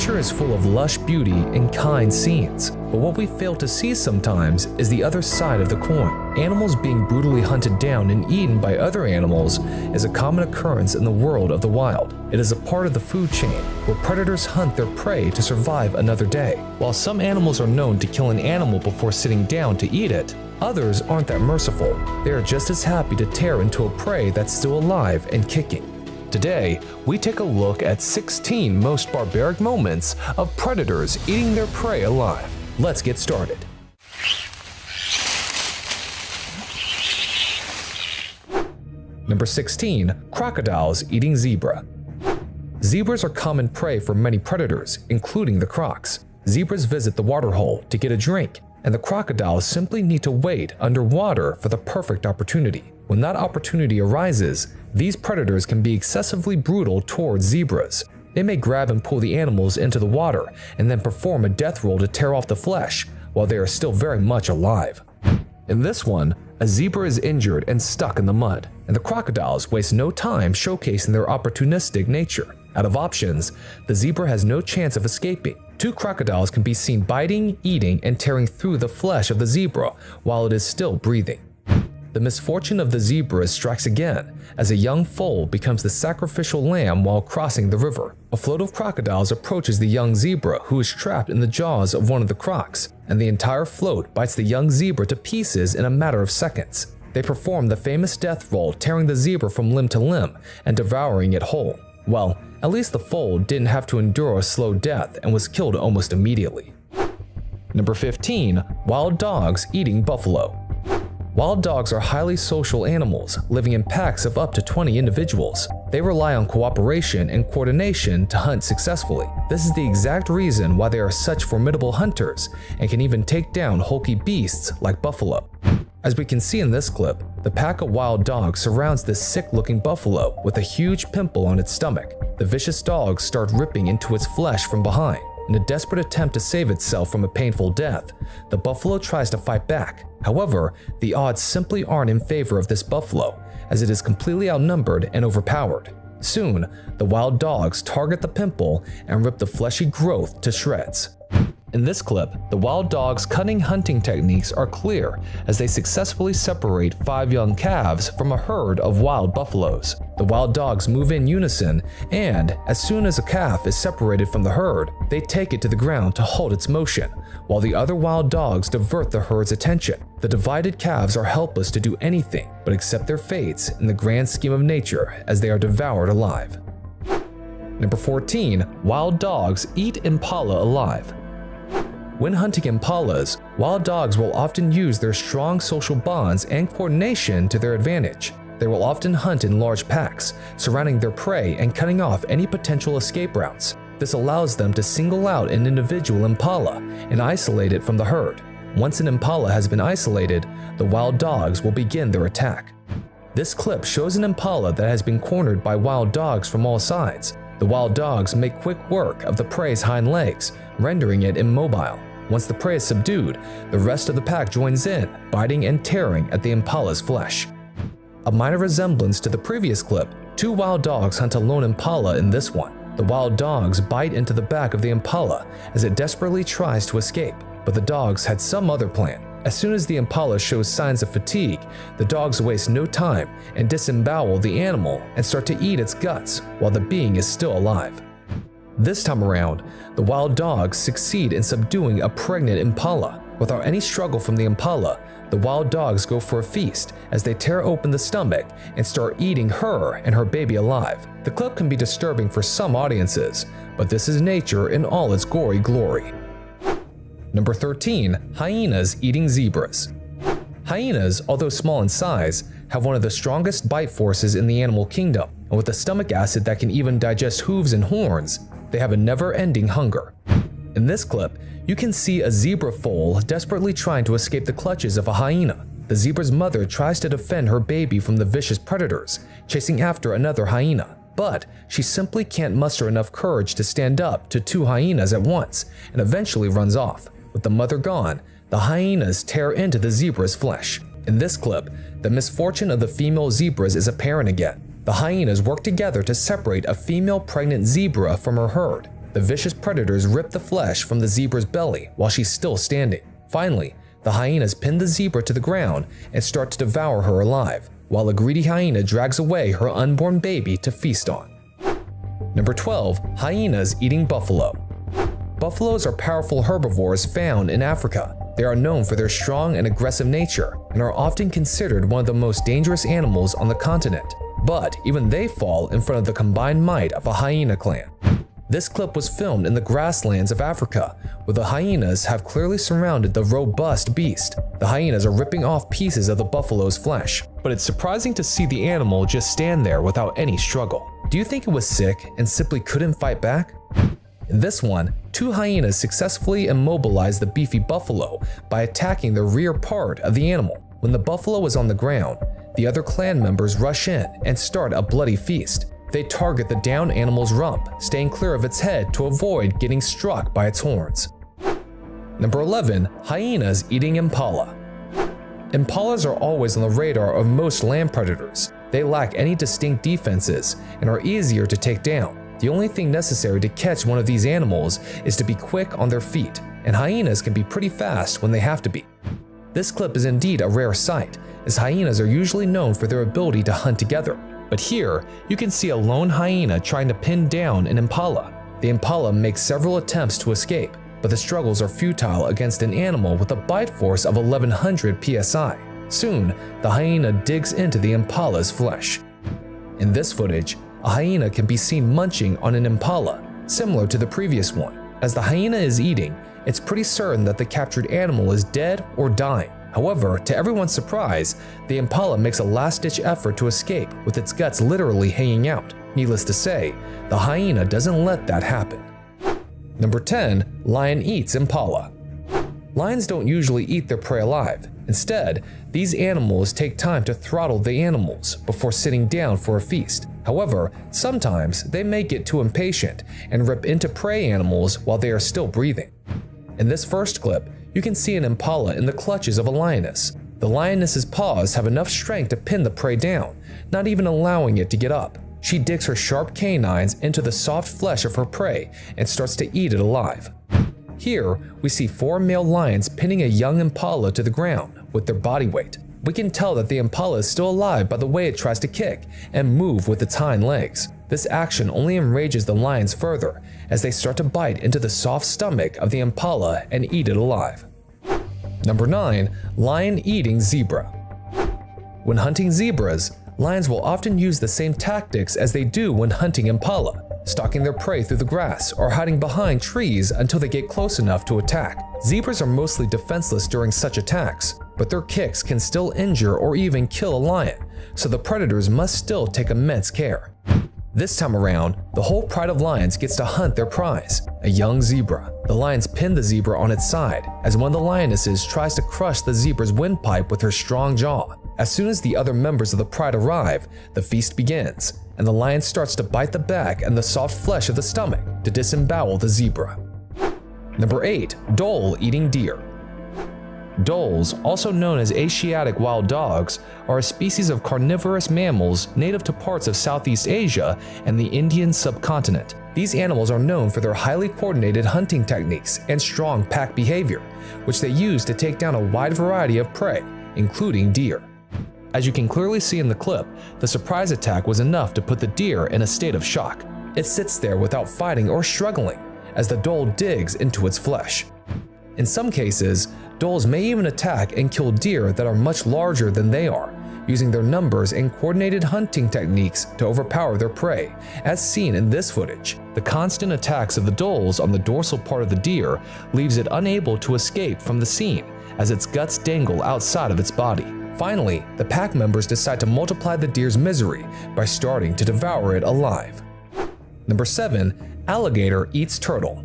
nature is full of lush beauty and kind scenes, but what we fail to see sometimes is the other side of the coin. Animals being brutally hunted down and eaten by other animals is a common occurrence in the world of the wild. It is a part of the food chain, where predators hunt their prey to survive another day. While some animals are known to kill an animal before sitting down to eat it, others aren't that merciful. They are just as happy to tear into a prey that's still alive and kicking. Today, we take a look at 16 most barbaric moments of predators eating their prey alive. Let's get started. Number 16. Crocodiles eating zebra. Zebras are common prey for many predators, including the crocs. Zebras visit the waterhole to get a drink, and the crocodiles simply need to wait underwater for the perfect opportunity. When that opportunity arises, these predators can be excessively brutal towards zebras. They may grab and pull the animals into the water and then perform a death roll to tear off the flesh while they are still very much alive. In this one, a zebra is injured and stuck in the mud, and the crocodiles waste no time showcasing their opportunistic nature. Out of options, the zebra has no chance of escaping. Two crocodiles can be seen biting, eating, and tearing through the flesh of the zebra while it is still breathing. The misfortune of the zebra strikes again as a young foal becomes the sacrificial lamb while crossing the river. A float of crocodiles approaches the young zebra, who is trapped in the jaws of one of the crocs, and the entire float bites the young zebra to pieces in a matter of seconds. They perform the famous death roll, tearing the zebra from limb to limb and devouring it whole. Well, at least the foal didn't have to endure a slow death and was killed almost immediately. Number 15. Wild dogs eating buffalo. Wild dogs are highly social animals, living in packs of up to 20 individuals. They rely on cooperation and coordination to hunt successfully. This is the exact reason why they are such formidable hunters and can even take down hulky beasts like buffalo. As we can see in this clip, the pack of wild dogs surrounds this sick-looking buffalo with a huge pimple on its stomach. The vicious dogs start ripping into its flesh from behind. In a desperate attempt to save itself from a painful death, the buffalo tries to fight back. However, the odds simply aren't in favor of this buffalo, as it is completely outnumbered and overpowered. Soon, the wild dogs target the pimple and rip the fleshy growth to shreds. In this clip, the wild dogs' cunning hunting techniques are clear as they successfully separate 5 young calves from a herd of wild buffaloes. The wild dogs move in unison, and as soon as a calf is separated from the herd, they take it to the ground to halt its motion, while the other wild dogs divert the herd's attention. The divided calves are helpless to do anything but accept their fates in the grand scheme of nature as they are devoured alive. Number 14. Wild dogs eat impala alive. When hunting impalas, wild dogs will often use their strong social bonds and coordination to their advantage. They will often hunt in large packs, surrounding their prey and cutting off any potential escape routes. This allows them to single out an individual impala and isolate it from the herd. Once an impala has been isolated, the wild dogs will begin their attack. This clip shows an impala that has been cornered by wild dogs from all sides. The wild dogs make quick work of the prey's hind legs, rendering it immobile. Once the prey is subdued, the rest of the pack joins in, biting and tearing at the impala's flesh. A minor resemblance to the previous clip, 2 wild dogs hunt a lone impala in this one. The wild dogs bite into the back of the impala as it desperately tries to escape, but the dogs had some other plan. As soon as the impala shows signs of fatigue, the dogs waste no time and disembowel the animal and start to eat its guts while the being is still alive. This time around, the wild dogs succeed in subduing a pregnant impala. Without any struggle from the impala, the wild dogs go for a feast as they tear open the stomach and start eating her and her baby alive. The clip can be disturbing for some audiences, but this is nature in all its gory glory. Number 13. Hyenas eating zebras. Hyenas, although small in size, have one of the strongest bite forces in the animal kingdom, and with a stomach acid that can even digest hooves and horns, they have a never-ending hunger. In this clip, you can see a zebra foal desperately trying to escape the clutches of a hyena. The zebra's mother tries to defend her baby from the vicious predators, chasing after another hyena. But she simply can't muster enough courage to stand up to 2 hyenas at once, and eventually runs off. With the mother gone, the hyenas tear into the zebra's flesh. In this clip, the misfortune of the female zebras is apparent again. The hyenas work together to separate a female pregnant zebra from her herd. The vicious predators rip the flesh from the zebra's belly while she's still standing. Finally, the hyenas pin the zebra to the ground and start to devour her alive, while a greedy hyena drags away her unborn baby to feast on. Number 12. Hyenas eating buffalo. Buffaloes are powerful herbivores found in Africa. They are known for their strong and aggressive nature and are often considered one of the most dangerous animals on the continent. But even they fall in front of the combined might of a hyena clan. This clip was filmed in the grasslands of Africa, where the hyenas have clearly surrounded the robust beast. The hyenas are ripping off pieces of the buffalo's flesh, but it's surprising to see the animal just stand there without any struggle. Do you think it was sick and simply couldn't fight back? In this one, two hyenas successfully immobilized the beefy buffalo by attacking the rear part of the animal. When the buffalo is on the ground, the other clan members rush in and start a bloody feast. They target the downed animal's rump, staying clear of its head to avoid getting struck by its horns. Number 11. Hyenas eating impala. Impalas are always on the radar of most land predators. They lack any distinct defenses and are easier to take down. The only thing necessary to catch one of these animals is to be quick on their feet, and hyenas can be pretty fast when they have to be. This clip is indeed a rare sight, as hyenas are usually known for their ability to hunt together. But here, you can see a lone hyena trying to pin down an impala. The impala makes several attempts to escape, but the struggles are futile against an animal with a bite force of 1100 psi. Soon, the hyena digs into the impala's flesh. In this footage, a hyena can be seen munching on an impala, similar to the previous one. As the hyena is eating, it's pretty certain that the captured animal is dead or dying. However, to everyone's surprise, the impala makes a last-ditch effort to escape with its guts literally hanging out. Needless to say, the hyena doesn't let that happen. Number 10. Lion eats impala. Lions don't usually eat their prey alive. Instead, these animals take time to throttle the animals before sitting down for a feast. However, sometimes they may get too impatient and rip into prey animals while they are still breathing. In this first clip, you can see an impala in the clutches of a lioness. The lioness's paws have enough strength to pin the prey down, not even allowing it to get up. She digs her sharp canines into the soft flesh of her prey and starts to eat it alive. Here, we see 4 male lions pinning a young impala to the ground with their body weight. We can tell that the impala is still alive by the way it tries to kick and move with its hind legs. This action only enrages the lions further as they start to bite into the soft stomach of the impala and eat it alive. Number 9. Lion eating zebra. When hunting zebras, lions will often use the same tactics as they do when hunting impala, stalking their prey through the grass or hiding behind trees until they get close enough to attack. Zebras are mostly defenseless during such attacks, but their kicks can still injure or even kill a lion, so the predators must still take immense care. This time around, the whole pride of lions gets to hunt their prize, a young zebra. The lions pin the zebra on its side as one of the lionesses tries to crush the zebra's windpipe with her strong jaw. As soon as the other members of the pride arrive, the feast begins, and the lion starts to bite the back and the soft flesh of the stomach to disembowel the zebra. Number 8. Dhole eating deer. Dholes, also known as Asiatic wild dogs, are a species of carnivorous mammals native to parts of Southeast Asia and the Indian subcontinent. These animals are known for their highly coordinated hunting techniques and strong pack behavior, which they use to take down a wide variety of prey, including deer. As you can clearly see in the clip, the surprise attack was enough to put the deer in a state of shock. It sits there without fighting or struggling as the dhole digs into its flesh. In some cases, dholes may even attack and kill deer that are much larger than they are, using their numbers and coordinated hunting techniques to overpower their prey, as seen in this footage. The constant attacks of the dholes on the dorsal part of the deer leaves it unable to escape from the scene, as its guts dangle outside of its body. Finally, the pack members decide to multiply the deer's misery by starting to devour it alive. Number 7. Alligator eats turtle.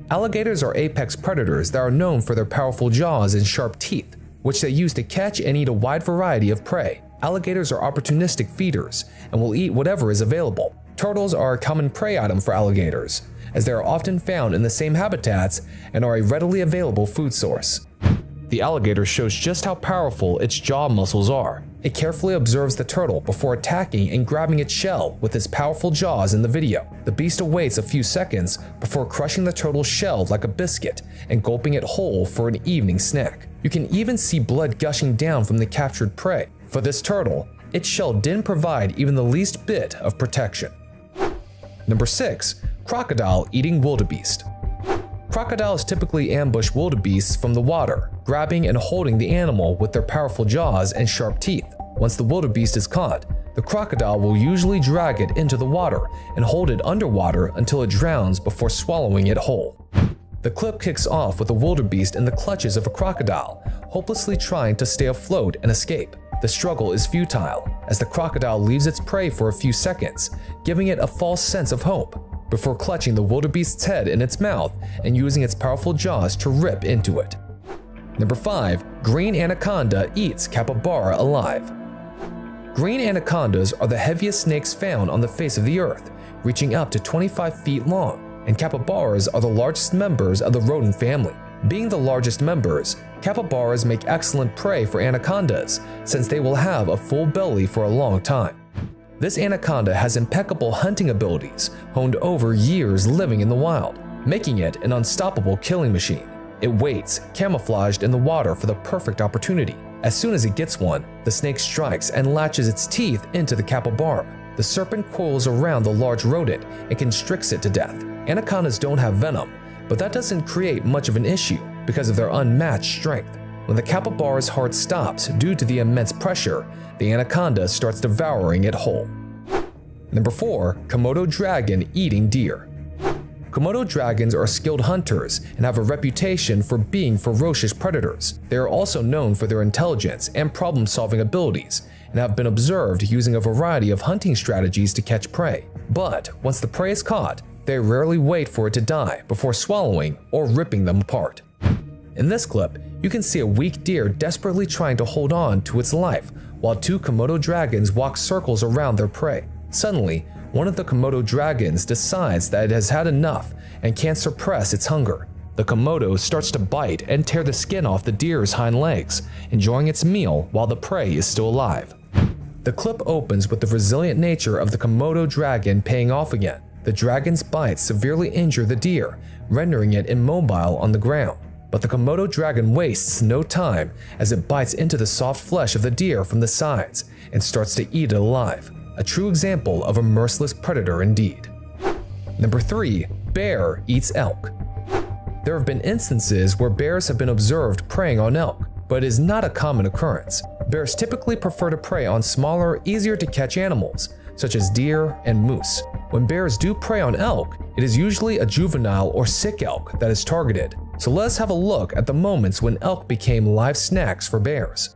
Alligators are apex predators that are known for their powerful jaws and sharp teeth, which they use to catch and eat a wide variety of prey. Alligators are opportunistic feeders and will eat whatever is available. Turtles are a common prey item for alligators, as they are often found in the same habitats and are a readily available food source. The alligator shows just how powerful its jaw muscles are, It carefully observes the turtle before attacking and grabbing its shell with its powerful jaws in the video. The beast awaits a few seconds before crushing the turtle's shell like a biscuit and gulping it whole for an evening snack. You can even see blood gushing down from the captured prey. For this turtle, its shell didn't provide even the least bit of protection. Number 6. Crocodile eating wildebeest. Crocodiles typically ambush wildebeests from the water, grabbing and holding the animal with their powerful jaws and sharp teeth. Once the wildebeest is caught, the crocodile will usually drag it into the water and hold it underwater until it drowns before swallowing it whole. The clip kicks off with the wildebeest in the clutches of a crocodile, hopelessly trying to stay afloat and escape. The struggle is futile, as the crocodile leaves its prey for a few seconds, giving it a false sense of hope, before clutching the wildebeest's head in its mouth and using its powerful jaws to rip into it. Number 5. Green anaconda eats capybara alive. Green anacondas are the heaviest snakes found on the face of the earth, reaching up to 25 feet long, and capybaras are the largest members of the rodent family. Being the largest members, capybaras make excellent prey for anacondas, since they will have a full belly for a long time. This anaconda has impeccable hunting abilities honed over years living in the wild, making it an unstoppable killing machine. It waits, camouflaged in the water for the perfect opportunity. As soon as it gets one, the snake strikes and latches its teeth into the capybara. The serpent coils around the large rodent and constricts it to death. Anacondas don't have venom, but that doesn't create much of an issue because of their unmatched strength. When the capybara's heart stops due to the immense pressure, the anaconda starts devouring it whole. Number 4. Komodo dragon eating deer. Komodo dragons are skilled hunters and have a reputation for being ferocious predators. They are also known for their intelligence and problem-solving abilities and have been observed using a variety of hunting strategies to catch prey. But once the prey is caught, they rarely wait for it to die before swallowing or ripping them apart. In this clip, you can see a weak deer desperately trying to hold on to its life while two Komodo dragons walk circles around their prey. Suddenly, one of the Komodo dragons decides that it has had enough and can't suppress its hunger. The Komodo starts to bite and tear the skin off the deer's hind legs, enjoying its meal while the prey is still alive. The clip opens with the resilient nature of the Komodo dragon paying off again. The dragon's bites severely injure the deer, rendering it immobile on the ground. But the Komodo dragon wastes no time as it bites into the soft flesh of the deer from the sides and starts to eat it alive. A true example of a merciless predator indeed. Number 3. Bear eats elk. There have been instances where bears have been observed preying on elk, but it is not a common occurrence. Bears typically prefer to prey on smaller, easier to catch animals, such as deer and moose. When bears do prey on elk, it is usually a juvenile or sick elk that is targeted. So let's have a look at the moments when elk became live snacks for bears.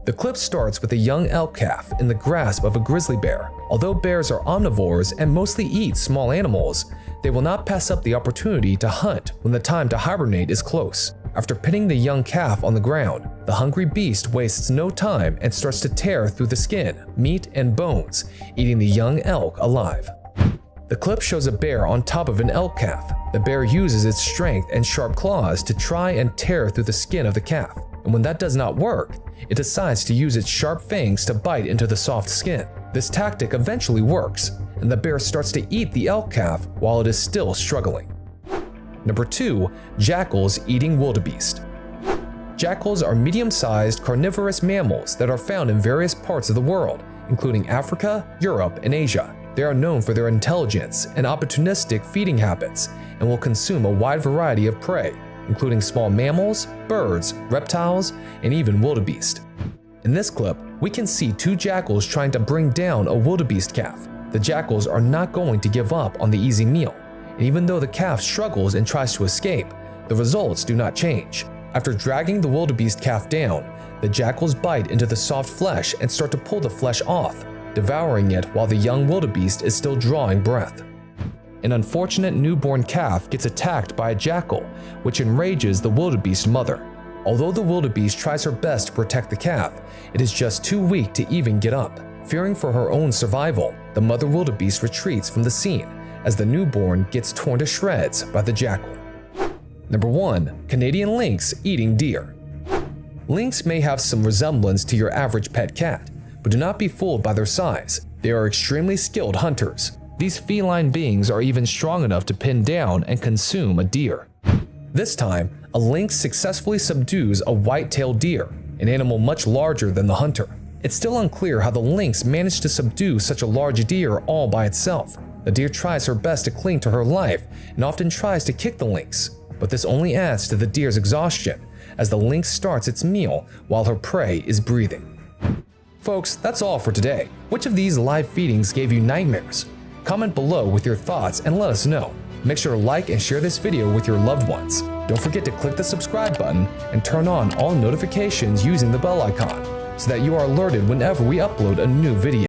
The clip starts with a young elk calf in the grasp of a grizzly bear. Although bears are omnivores and mostly eat small animals, they will not pass up the opportunity to hunt when the time to hibernate is close. After pinning the young calf on the ground, the hungry beast wastes no time and starts to tear through the skin, meat, and bones, eating the young elk alive. The clip shows a bear on top of an elk calf. The bear uses its strength and sharp claws to try and tear through the skin of the calf, and when that does not work, it decides to use its sharp fangs to bite into the soft skin. This tactic eventually works, and the bear starts to eat the elk calf while it is still struggling. Number 2. Jackals eating wildebeest. Jackals are medium-sized carnivorous mammals that are found in various parts of the world, including Africa, Europe, and Asia. They are known for their intelligence and opportunistic feeding habits and will consume a wide variety of prey, including small mammals, birds, reptiles, and even wildebeest. In this clip, we can see two jackals trying to bring down a wildebeest calf. The jackals are not going to give up on the easy meal, and even though the calf struggles and tries to escape, the results do not change. After dragging the wildebeest calf down, the jackals bite into the soft flesh and start to pull the flesh off, devouring it while the young wildebeest is still drawing breath. An unfortunate newborn calf gets attacked by a jackal, which enrages the wildebeest mother. Although the wildebeest tries her best to protect the calf, it is just too weak to even get up. Fearing for her own survival, the mother wildebeest retreats from the scene as the newborn gets torn to shreds by the jackal. Number 1. Canadian lynx eating deer. Lynx may have some resemblance to your average pet cat, but do not be fooled by their size. They are extremely skilled hunters. These feline beings are even strong enough to pin down and consume a deer. This time, a lynx successfully subdues a white-tailed deer, an animal much larger than the hunter. It's still unclear how the lynx managed to subdue such a large deer all by itself. The deer tries her best to cling to her life and often tries to kick the lynx, but this only adds to the deer's exhaustion as the lynx starts its meal while her prey is breathing. Folks, that's all for today. Which of these live feedings gave you nightmares? Comment below with your thoughts and let us know. Make sure to like and share this video with your loved ones. Don't forget to click the subscribe button and turn on all notifications using the bell icon so that you are alerted whenever we upload a new video.